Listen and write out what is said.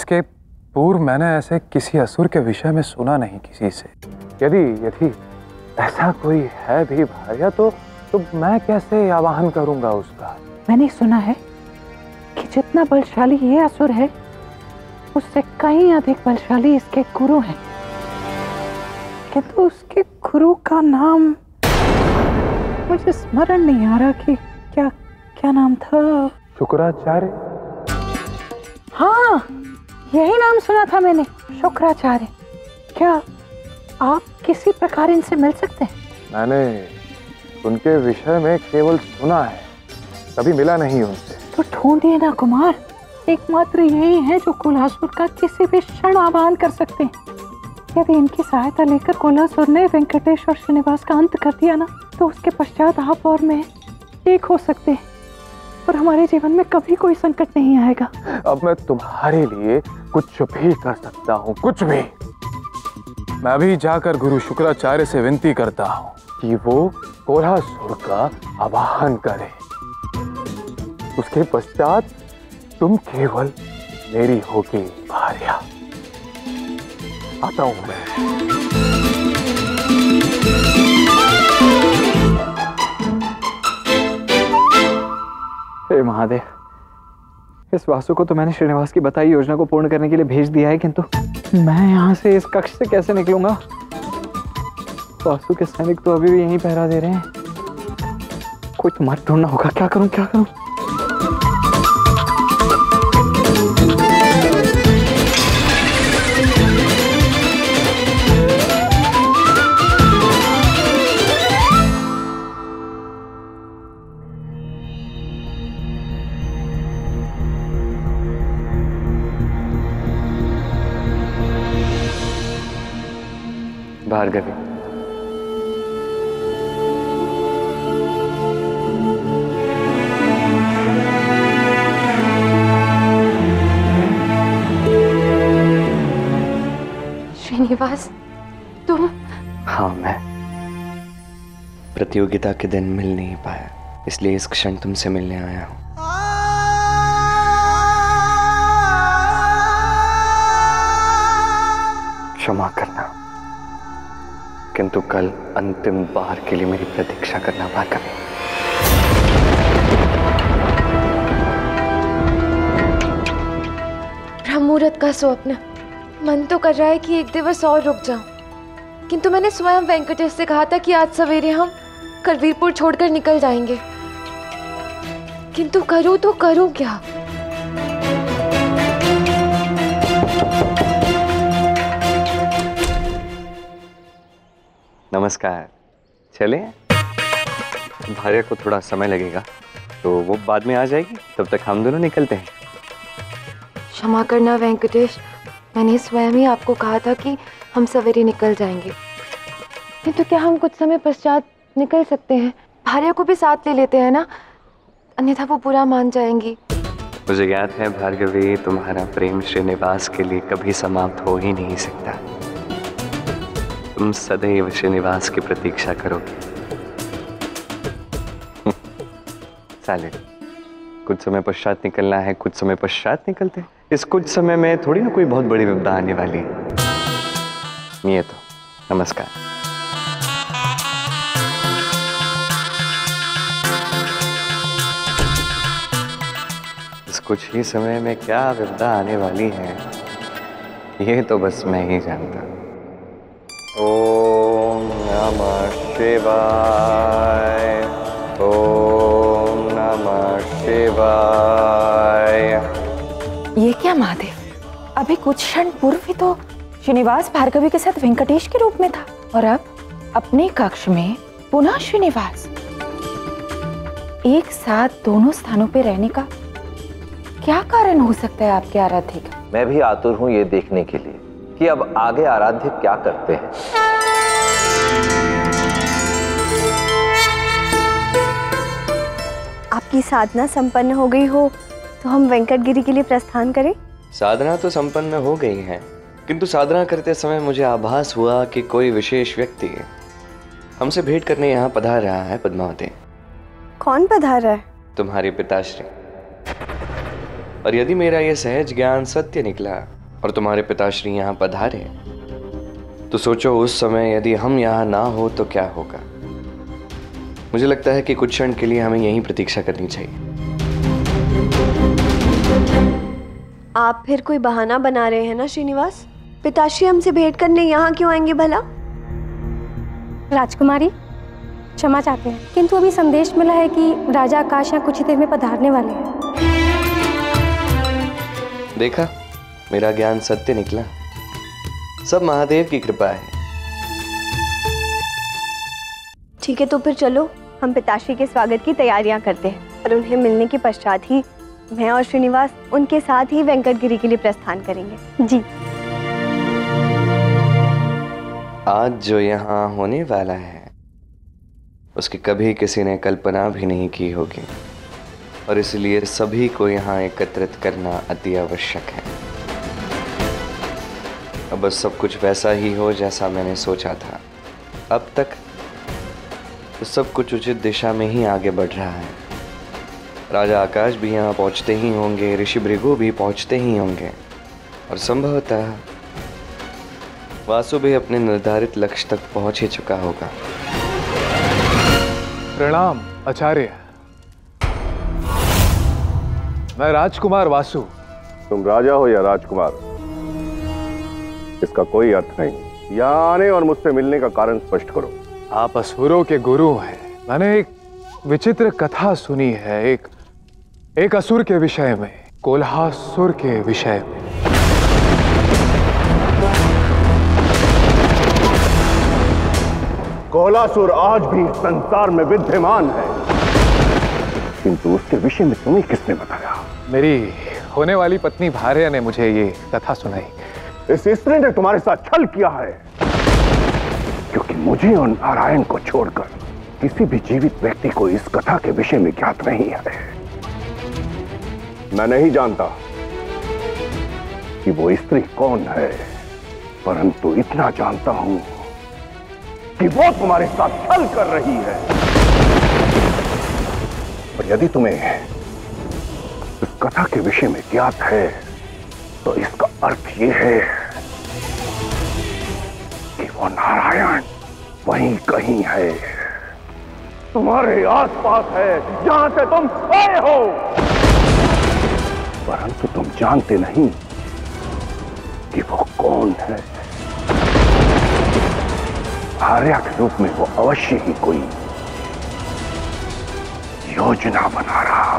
इसके पूर्व मैंने ऐसे किसी असुर के विषय में सुना नहीं किसी से। यदि ऐसा कोई है भी भार्या तो मैं कैसे आवाहन करूंगा उसका? मैंने सुना है कि जितना बलशाली ये असुर है उससे कहीं अधिक बलशाली इसके गुरु हैं, किंतु उसके गुरु का नाम मुझे स्मरण नहीं आ रहा कि क्या नाम था। शुक्राचार्य? हाँ, यही नाम सुना था मैंने, शुक्राचार्य। क्या आप किसी प्रकार इनसे मिल सकते हैं? मैंने उनके विषय में केवल सुना है, कभी मिला नहीं उनसे। तो ढूंढिए ना कुमार, एकमात्र यही है जो कोलासुर का किसी भी क्षण आह्वान कर सकते हैं। यदि इनकी सहायता लेकर कोलासुर ने वेंकटेश और श्रीनिवास का अंत कर दिया ना, तो उसके पश्चात आप और मैं एक हो सकते हैं और हमारे जीवन में कभी कोई संकट नहीं आएगा। अब मैं तुम्हारे लिए कुछ भी कर सकता हूँ, कुछ भी। मैं अभी जाकर गुरु शुक्राचार्य से विनती करता हूँ कि वो कोलासुर का आवाहन करे। उसके पश्चात तुम केवल मेरी होगी भार्या। आता हूं मैं। हे महादेव, इस वासु को तो मैंने श्रीनिवास की बताई योजना को पूर्ण करने के लिए भेज दिया है, किंतु मैं यहाँ से इस कक्ष से कैसे निकलूंगा? वासु के सैनिक तो अभी भी यहीं पहरा दे रहे हैं। कोई तो मार्ग ढूंढना होगा। क्या करूं? भार्गवी, श्रीनिवास, तुम? हाँ, मैं प्रतियोगिता के दिन मिल नहीं पाया, इसलिए इस क्षण तुमसे मिलने आया हूं। क्षमा करना, किंतु कल अंतिम बार के लिए मेरी प्रतीक्षा करना भार्गवी। ब्रह्ममुहूर्त का स्वप्न। मन तो कर रहा है कि एक दिवस और रुक जाऊं, किंतु मैंने स्वयं वेंकटेश से कहा था कि आज सवेरे हम करवीरपुर छोड़कर निकल जाएंगे, किंतु करूं तो करूं क्या? नमस्कार। चले? भार्या को थोड़ा समय लगेगा तो वो बाद में आ जाएगी, तब तक हम दोनों निकलते हैं। क्षमा करना वेंकटेश, मैंने स्वयं ही आपको कहा था कि हम सवेरे निकल जाएंगे, किंतु क्या हम कुछ समय पश्चात निकल सकते हैं? भार्या को भी साथ ले लेते हैं ना, अन्यथा वो बुरा मान जाएंगी। मुझे याद है भार्गवी, तुम्हारा प्रेम श्रीनिवास के लिए कभी समाप्त हो ही नहीं सकता। तुम सदैव श्रीनिवास की प्रतीक्षा करोगे। साले, कुछ समय पश्चात निकलना है, कुछ समय पश्चात निकलते हैं। इस कुछ समय में थोड़ी ना कोई बहुत बड़ी विपदा आने वाली है। ये तो नमस्कार। इस कुछ ही समय में क्या विपदा आने वाली है, ये तो बस मैं ही जानता हूं। ओम नमः शिवाय, ओम नमः शिवाय। ये क्या महादेव, अभी कुछ क्षण पूर्व ही तो श्रीनिवास भार्गवी के साथ वेंकटेश के रूप में था और अब अपने कक्ष में पुनः श्रीनिवास। एक साथ दोनों स्थानों पे रहने का क्या कारण हो सकता है आपके आराध्य का? मैं भी आतुर हूं ये देखने के लिए कि अब आगे आराध्य क्या करते हैं। आपकी साधना संपन्न हो गई हो तो हम वेंकटगिरी के लिए प्रस्थान करें? साधना तो संपन्न हो गई है, किंतु साधना करते समय मुझे आभास हुआ कि कोई विशेष व्यक्ति हमसे भेंट करने यहाँ पधार रहा है। पद्मावती। कौन पधार रहा है? तुम्हारे पिताश्री। और यदि मेरा यह सहज ज्ञान सत्य निकला और तुम्हारे पिताश्री यहाँ पधारे, तो सोचो उस समय यदि हम यहाँ ना हो तो क्या होगा। मुझे लगता है कि कुछ क्षण के लिए हमें यहीं प्रतीक्षा करनी चाहिए। आप फिर कोई बहाना बना रहे हैं ना श्रीनिवास? पिताश्री हमसे भेंट करने यहाँ क्यों आएंगे भला? राजकुमारी, क्षमा चाहते हैं, किंतु अभी संदेश मिला है कि राजा आकाश यहाँ कुछ ही देर में पधारने वाले हैं। देखा, मेरा ज्ञान सत्य निकला। सब महादेव की कृपा है। ठीक है, तो फिर चलो हम पिताश्री के स्वागत की तैयारियां करते हैं और उन्हें मिलने के पश्चात ही मैं और श्रीनिवास उनके साथ ही वेंकटगिरी के लिए प्रस्थान करेंगे। जी। आज जो यहाँ होने वाला है उसकी कभी किसी ने कल्पना भी नहीं की होगी, और इसलिए सभी को यहाँ एकत्रित करना अति आवश्यक है। अब बस सब कुछ वैसा ही हो जैसा मैंने सोचा था। अब तक तो सब कुछ उचित दिशा में ही आगे बढ़ रहा है। राजा आकाश भी यहाँ पहुँचते ही होंगे, ऋषि भृगु भी पहुँचते ही होंगे, और संभवतः वासु भी अपने निर्धारित लक्ष्य तक पहुँच ही चुका होगा। प्रणाम आचार्य। मैं राजकुमार वासु। तुम राजा हो या राजकुमार, इसका कोई अर्थ नहीं। यहाँ आने और मुझसे मिलने का कारण स्पष्ट करो। आप असुरों के गुरु हैं। मैंने एक विचित्र कथा सुनी है, एक असुर के विषय में, कोल्हासुर के विषय में। कोल्हासुर आज भी संसार में विद्यमान है, किंतु उसके विषय में तुम्हें किसने बताया? मेरी होने वाली पत्नी भार्या ने मुझे ये कथा सुनाई। इस स्त्री ने तुम्हारे साथ छल किया है, क्योंकि मुझे और नारायण को छोड़कर किसी भी जीवित व्यक्ति को इस कथा के विषय में ज्ञात नहीं है। मैं नहीं जानता कि वो स्त्री कौन है, परंतु इतना जानता हूं कि वो तुम्हारे साथ छल कर रही है। और यदि तुम्हें इस कथा के विषय में ज्ञात है तो इसका अर्थ ये है कि वो नारायण वहीं कहीं है, तुम्हारे आसपास है, जहां से तुम आए हो, परंतु तुम जानते नहीं कि वो कौन है। आर्या के रूप में वो अवश्य ही कोई योजना बना रहा